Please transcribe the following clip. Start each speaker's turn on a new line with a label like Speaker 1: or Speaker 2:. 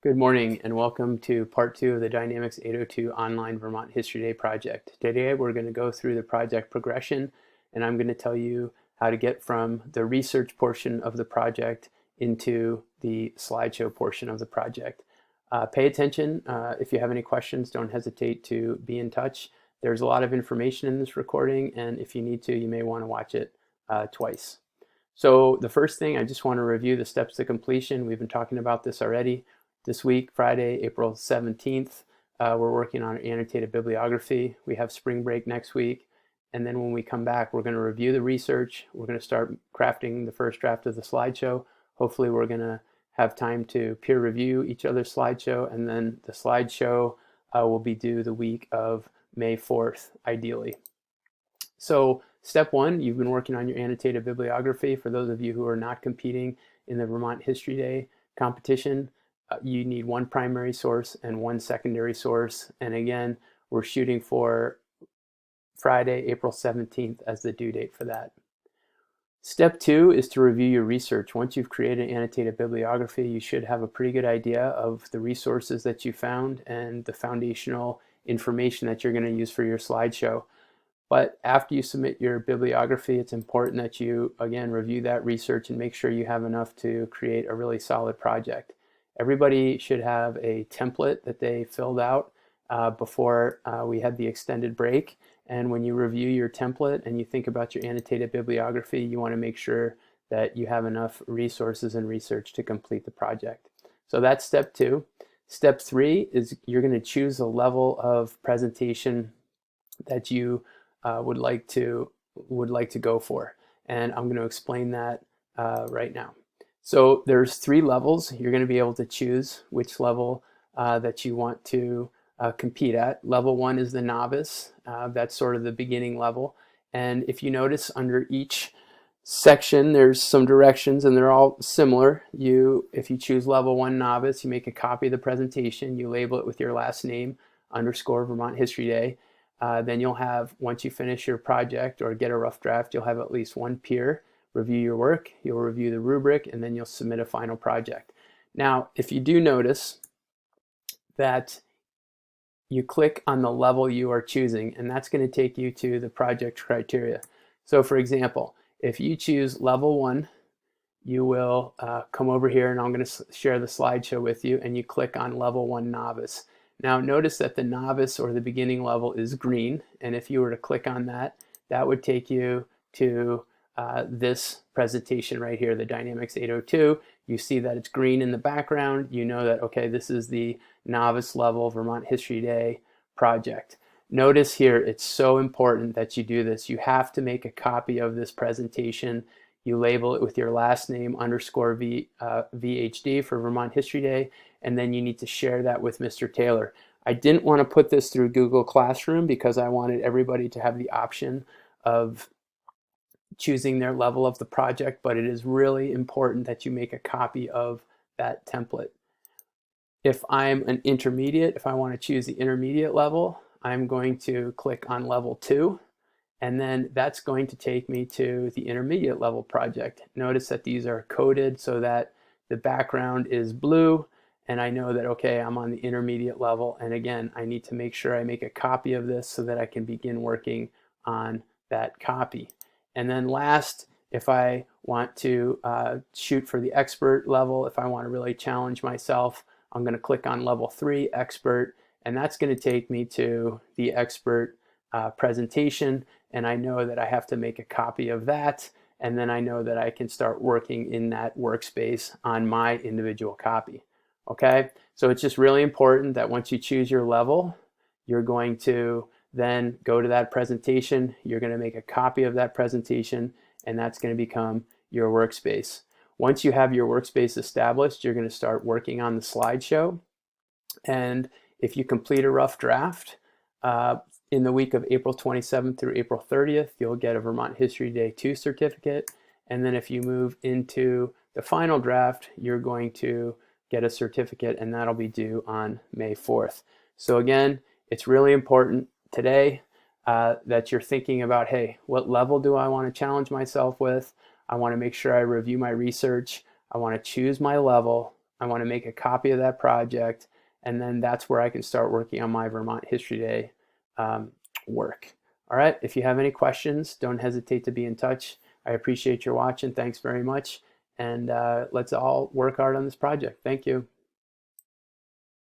Speaker 1: Good morning and welcome to part 2 of the Dynamix 802 online Vermont History Day project. Today we're going to go through the project progression and I'm going to tell you how to get from the research portion of the project into the slideshow portion of the project. Pay attention. If you have any questions, don't hesitate to be in touch. There's a lot of information in this recording, and if you need to, you may want to watch it twice. So the first thing, I just want to review the steps to completion. We've been talking about this already. This week, Friday, April 17th, we're working on annotated bibliography. We have spring break next week. And then when we come back, we're going to review the research. We're going to start crafting the first draft of the slideshow. Hopefully, we're going to have time to peer review each other's slideshow. And then the slideshow will be due the week of May 4th, ideally. So step one, you've been working on your annotated bibliography. For those of you who are not competing in the Vermont History Day competition, you need one primary source and one secondary source. And again, we're shooting for Friday, April 17th as the due date for that. Step two is to review your research. Once you've created an annotated bibliography, you should have a pretty good idea of the resources that you found and the foundational information that you're going to use for your slideshow. But after you submit your bibliography, it's important that you, again, review that research and make sure you have enough to create a really solid project. Everybody should have a template that they filled out before we had the extended break. And when you review your template and you think about your annotated bibliography, you want to make sure that you have enough resources and research to complete the project. So that's step two. Step three is you're going to choose a level of presentation that you would like to go for. And I'm going to explain that right now. So there's 3 levels. You're going to be able to choose which level that you want to compete at. Level 1 is the novice. That's sort of the beginning level. And if you notice, under each section there's some directions and they're all similar. If you choose level 1 novice, you make a copy of the presentation, you label it with your last name, _ Vermont History Day. Then you'll have, once you finish your project or get a rough draft, you'll have at least one peer review your work, you'll review the rubric, and then you'll submit a final project. Now, if you do notice that you click on the level you are choosing, and that's going to take you to the project criteria. So for example, if you choose level 1, you will come over here, and I'm going to share the slideshow with you, and you click on level 1 novice. Now notice that the novice or the beginning level is green, and if you were to click on that, that would take you to this presentation right here, the Dynamix 802. You see that it's green in the background. You know that, okay, this is the novice level Vermont History Day project. Notice here, it's so important that you do this. You have to make a copy of this presentation. You label it with your last name _ VHD for Vermont History Day, and then you need to share that with Mr. Taylor. I didn't want to put this through Google Classroom because I wanted everybody to have the option of choosing their level of the project, but it is really important that you make a copy of that template. If I'm an intermediate, if I want to choose the intermediate level, I'm going to click on level 2, and then that's going to take me to the intermediate level project. Notice that these are coded so that the background is blue, and I know that, okay, I'm on the intermediate level, and again, I need to make sure I make a copy of this so that I can begin working on that copy. And then last, if I want to shoot for the expert level, if I want to really challenge myself, I'm going to click on level 3, expert, and that's going to take me to the expert presentation, and I know that I have to make a copy of that, and then I know that I can start working in that workspace on my individual copy. Okay, so it's just really important that once you choose your level, you're going to then go to that presentation, you're going to make a copy of that presentation, and that's going to become your workspace. Once you have your workspace established, you're going to start working on the slideshow. And if you complete a rough draft in the week of April 27th through April 30th, you'll get a Vermont History Day 2 certificate. And then if you move into the final draft, you're going to get a certificate, and that'll be due on May 4th. So again, it's really important today that you're thinking about, hey, what level do I want to challenge myself with? I want to make sure I review my research. I want to choose my level. I want to make a copy of that project, and then that's where I can start working on my Vermont History Day work. All right, if you have any questions, don't hesitate to be in touch. I appreciate your watching. Thanks very much. And let's all work hard on this project. Thank you.